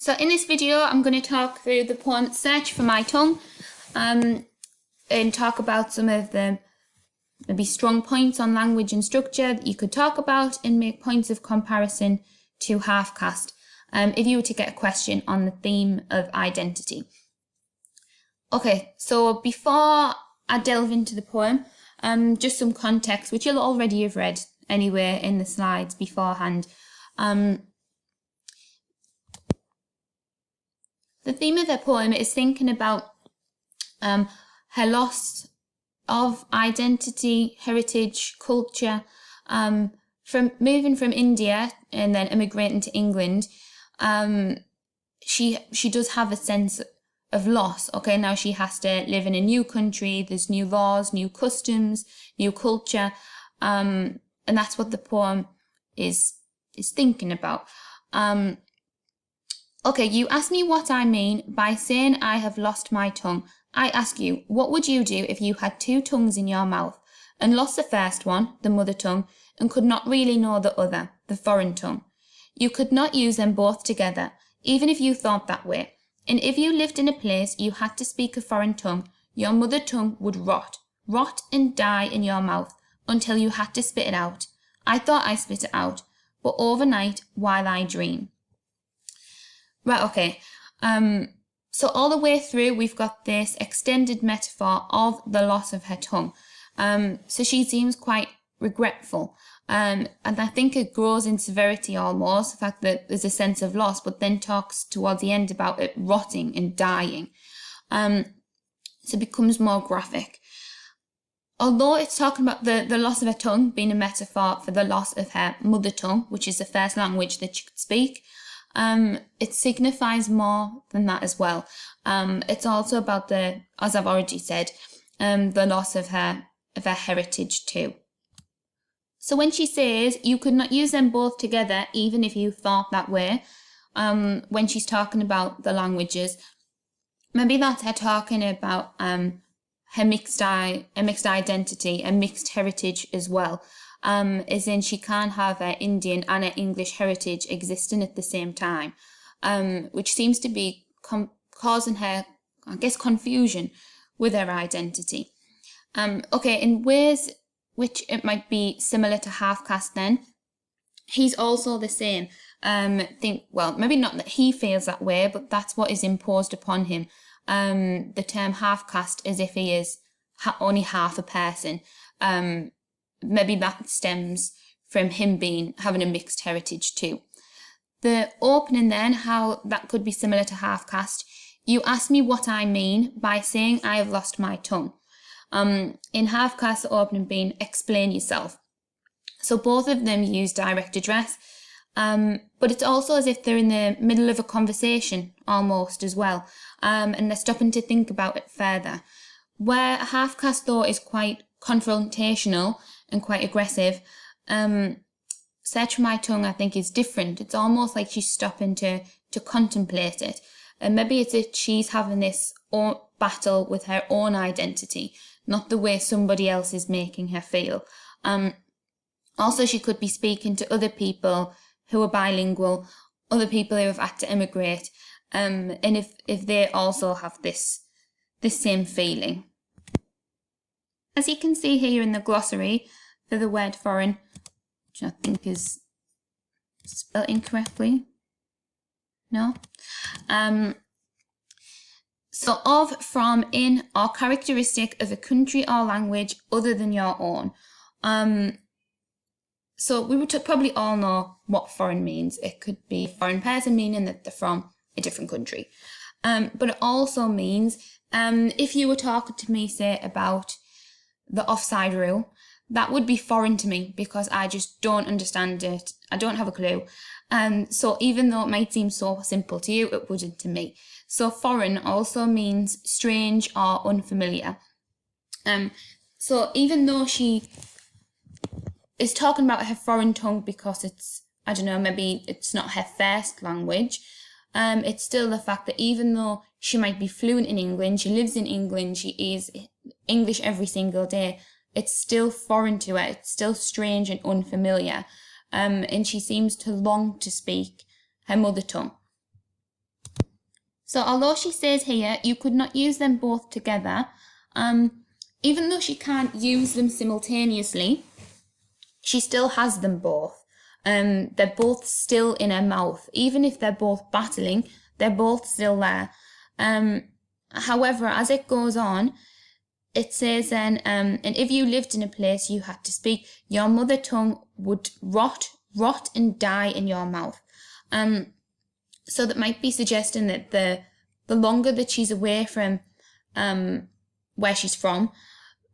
So in this video, I'm going to talk through the poem Search for My Tongue and talk about some of the maybe strong points on language and structure that you could talk about and make points of comparison to half caste if you were to get a question on the theme of identity. Okay, so before I delve into the poem, just some context, which you'll already have read anyway in the slides beforehand. The theme of the poem is thinking about her loss of identity, heritage, culture, from moving from India and then immigrating to England. She does have a sense of loss. Okay, now she has to live in a new country. There's new laws, new customs, new culture, and that's what the poem is thinking about. Okay, you asked me what I mean by saying I have lost my tongue. I ask you, what would you do if you had two tongues in your mouth and lost the first one, the mother tongue, and could not really know the other, the foreign tongue? You could not use them both together, even if you thought that way. And if you lived in a place you had to speak a foreign tongue, your mother tongue would rot and die in your mouth until you had to spit it out. I thought I spit it out, but overnight while I dream. Right, okay. So all the way through, we've got this extended metaphor of the loss of her tongue. So she seems quite regretful. And I think it grows in severity almost, the fact that there's a sense of loss, but then talks towards the end about it rotting and dying. So it becomes more graphic. Although it's talking about the loss of her tongue being a metaphor for the loss of her mother tongue, which is the first language that she could speak, it signifies more than that as well. It's also about as I've already said, the loss of her heritage too. So when she says you could not use them both together, even if you thought that way, when she's talking about the languages, maybe that's her talking about her mixed identity, a mixed heritage as well. As in she can't have her Indian and her English heritage existing at the same time, which seems to be causing her, I guess, confusion with her identity. Okay, in ways which it might be similar to half caste then, he's also the same. Well, maybe not that he feels that way, but that's what is imposed upon him. The term half caste as if he is only half a person. Maybe that stems from him having a mixed heritage too. The opening then, how that could be similar to half caste. You ask me what I mean by saying I have lost my tongue. In half caste, the opening being explain yourself. So both of them use direct address, but it's also as if they're in the middle of a conversation almost as well, and they're stopping to think about it further. Where half caste though is quite confrontational and quite aggressive, Search for My Tongue I think is different. It's almost like she's stopping to contemplate it, and maybe it's that she's having this battle with her own identity, not the way somebody else is making her feel. Also, she could be speaking to other people who are bilingual, other people who have had to immigrate, and if they also have this same feeling. As you can see here in the glossary for the word foreign, which I think is spelled incorrectly. No? So of, from, in, are characteristic of a country or language other than your own. So we would probably all know what foreign means. It could be a foreign person, meaning that they're from a different country. But it also means, if you were talking to me, say, about the offside rule, that would be foreign to me because I just don't understand it. I don't have a clue. So even though it might seem so simple to you, it wouldn't to me. So foreign also means strange or unfamiliar. So even though she is talking about her foreign tongue because it's, I don't know, maybe it's not her first language, it's still the fact that even though she might be fluent in England, she lives in England, she is English every single day, it's still foreign to her, it's still strange and unfamiliar, and she seems to long to speak her mother tongue. So although she says here you could not use them both together, even though she can't use them simultaneously, she still has them both. They're both still in her mouth. Even if they're both battling, they're both still there. However, as it goes on, it says then, and if you lived in a place you had to speak, your mother tongue would rot and die in your mouth. So that might be suggesting that the longer that she's away from where she's from,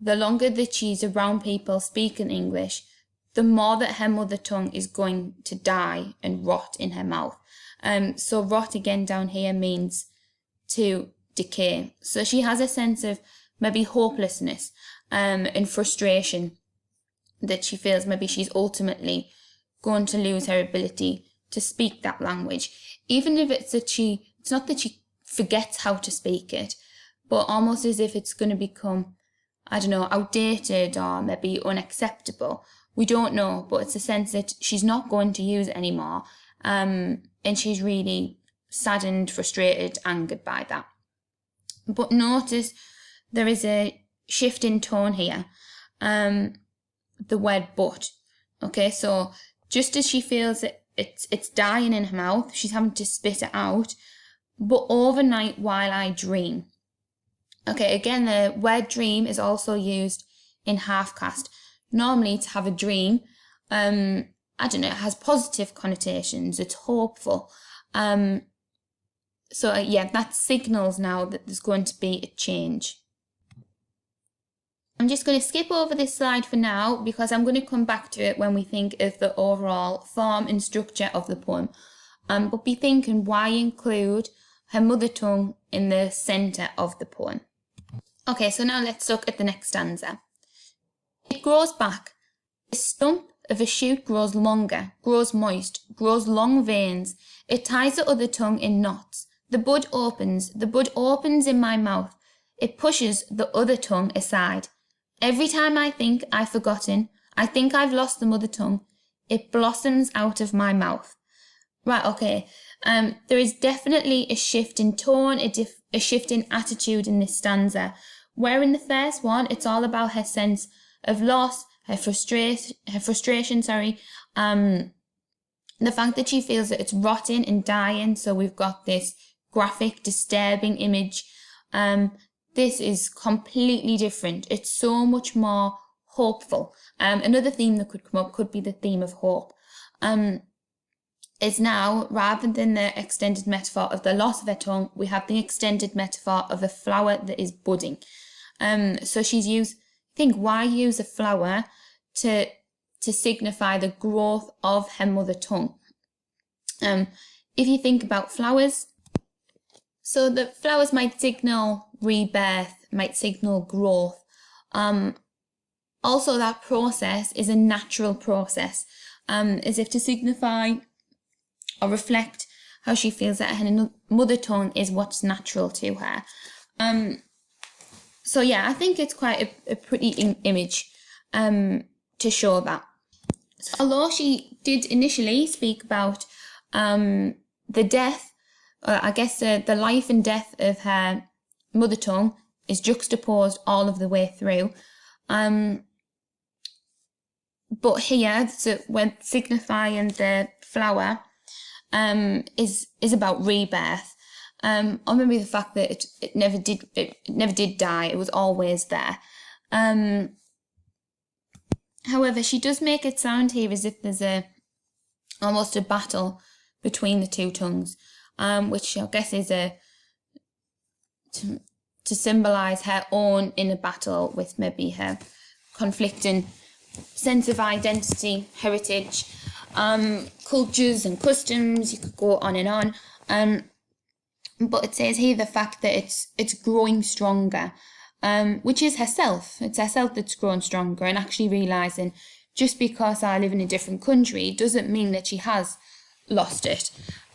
the longer that she's around people speaking English, the more that her mother tongue is going to die and rot in her mouth. So rot again down here means to decay. So she has a sense of maybe hopelessness and frustration that she feels maybe she's ultimately going to lose her ability to speak that language. Even if it's not that she forgets how to speak it, but almost as if it's going to become, I don't know, outdated or maybe unacceptable. We don't know, but it's a sense that she's not going to use it anymore. And she's really saddened, frustrated, angered by that. But notice there is a shift in tone here. The word but. Okay, so just as she feels that it's dying in her mouth, she's having to spit it out. But overnight while I dream. Okay, again, the word dream is also used in half-caste. Normally to have a dream, I don't know, it has positive connotations, it's hopeful. So yeah, that signals now that there's going to be a change. I'm just going to skip over this slide for now because I'm going to come back to it when we think of the overall form and structure of the poem. But be thinking, why include her mother tongue in the centre of the poem? Okay, so now let's look at the next stanza. It grows back. The stump of a shoot grows longer, grows moist, grows long veins. It ties the other tongue in knots. The bud opens in my mouth. It pushes the other tongue aside. Every time I think I've forgotten, I think I've lost the mother tongue, it blossoms out of my mouth. Right, okay. There is definitely a shift in tone, a shift in attitude in this stanza. Where in the first one, it's all about her sense of loss, her frustration, the fact that she feels that it's rotting and dying. So we've got this graphic, disturbing image. This is completely different. It's so much more hopeful. Another theme that could come up could be the theme of hope. Is now, rather than the extended metaphor of the loss of her tongue, we have the extended metaphor of a flower that is budding. So she's used, why use a flower to signify the growth of her mother tongue? If you think about flowers, so the flowers might signal rebirth, might signal growth. Also, that process is a natural process, as if to signify or reflect how she feels that her mother tongue is what's natural to her. So yeah, I think it's quite a pretty image to show that. So, although she did initially speak about the death, I guess the life and death of her mother tongue is juxtaposed all of the way through. But here, so when signifying the flower, is about rebirth, or maybe the fact that it never did die. It was always there. However, she does make it sound here as if there's almost a battle between the two tongues, which I guess is to symbolise her own inner battle with maybe her conflicting sense of identity, heritage, cultures and customs. You could go on and on. But it says here the fact that it's growing stronger, which is herself. It's herself that's grown stronger, and actually realising just because I live in a different country doesn't mean that she has lost it.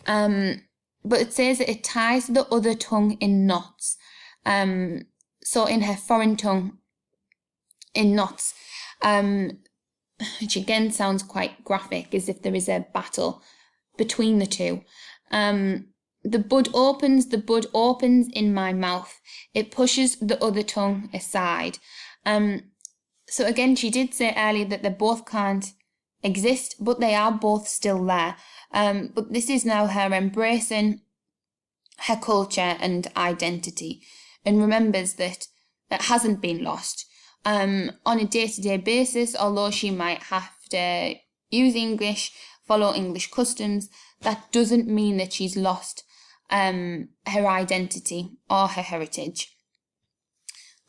But it says that it ties the other tongue in knots. So in her foreign tongue, in knots, which again sounds quite graphic, as if there is a battle between the two. the bud opens in my mouth. It pushes the other tongue aside. So again, she did say earlier that they both can't exist, but they are both still there. But this is now her embracing her culture and identity, and remembers that it hasn't been lost. On a day-to-day basis, although she might have to use English, follow English customs, that doesn't mean that she's lost her identity or her heritage.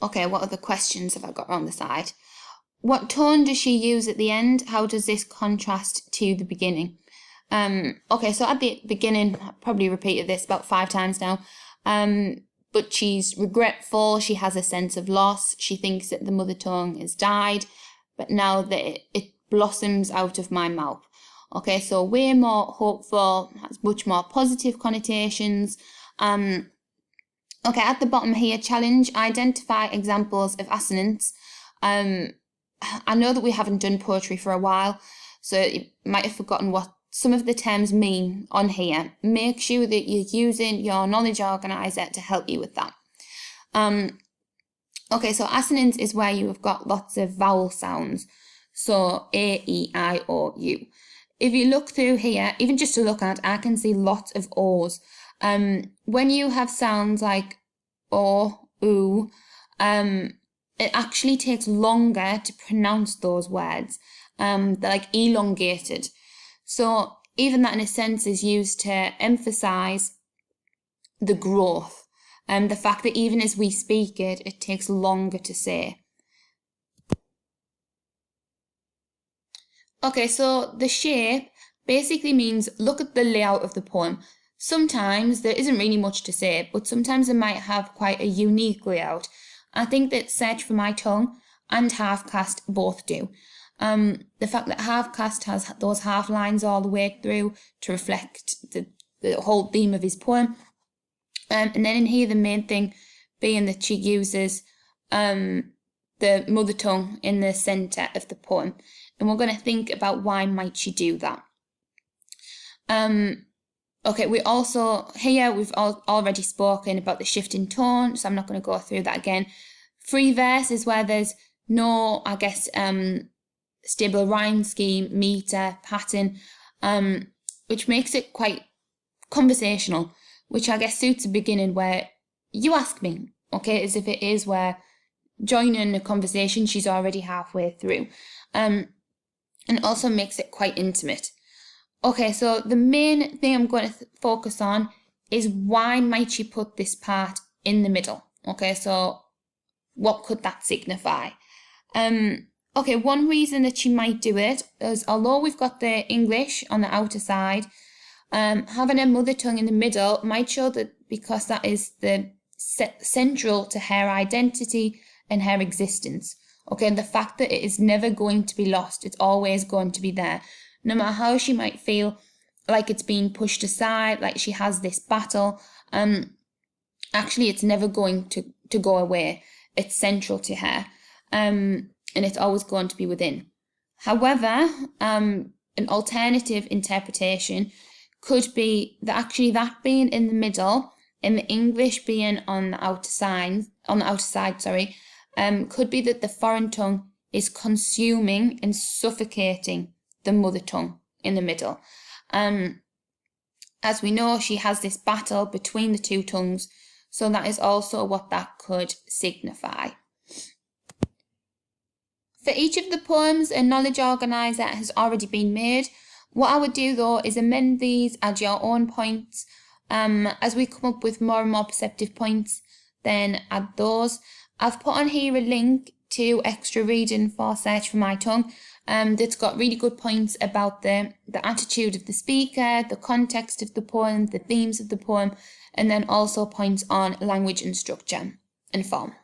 Okay, what other questions have I got on the side? What tone does she use at the end? How does this contrast to the beginning? Okay, so at the beginning, I probably repeated this about 5 times now, but she's regretful, she has a sense of loss, she thinks that the mother tongue has died, but now that it blossoms out of my mouth. Okay, so way more hopeful, has much more positive connotations. Okay, at the bottom here, challenge, identify examples of assonance. I know that we haven't done poetry for a while, so you might have forgotten what some of the terms mean on here. Make sure that you're using your knowledge organizer to help you with that. Okay, so assonance is where you have got lots of vowel sounds. So A, E, I, O, U. If you look through here, even just to look at, I can see lots of O's. When you have sounds like O, oo, it actually takes longer to pronounce those words. They're like elongated. So even that in a sense is used to emphasize the growth and the fact that even as we speak it, it takes longer to say. Okay, so the shape basically means look at the layout of the poem. Sometimes there isn't really much to say, but sometimes it might have quite a unique layout. I think that Search for My Tongue and Half Caste both do. The fact that Half Caste has those half lines all the way through to reflect the whole theme of his poem. And then in here, the main thing being that she uses the mother tongue in the centre of the poem. And we're going to think about why might she do that. Okay, we've already spoken about the shift in tone, so I'm not going to go through that again. Free verse is where there's no, stable rhyme scheme, meter, pattern, which makes it quite conversational, which I guess suits a beginning where you ask me, okay, as if it is where joining a conversation, she's already halfway through, and also makes it quite intimate. Okay, so the main thing I'm going to focus on is why might she put this part in the middle? Okay, so what could that signify? Okay, one reason that she might do it is, although we've got the English on the outer side, having a mother tongue in the middle might show that because that is the central to her identity and her existence. Okay, and the fact that it is never going to be lost, it's always going to be there. No matter how she might feel like it's being pushed aside, like she has this battle, actually it's never going to go away. It's central to her, and it's always going to be within. However, an alternative interpretation could be that actually that being in the middle and the English being on the outer side, could be that the foreign tongue is consuming and suffocating the mother tongue in the middle. As we know, she has this battle between the two tongues, so that is also what that could signify. For each of the poems, a knowledge organiser has already been made. What I would do though is amend these, add your own points. As we come up with more and more perceptive points, then add those. I've put on here a link to extra reading for Search for My Tongue. That's got really good points about the attitude of the speaker, the context of the poem, the themes of the poem, and then also points on language and structure and form.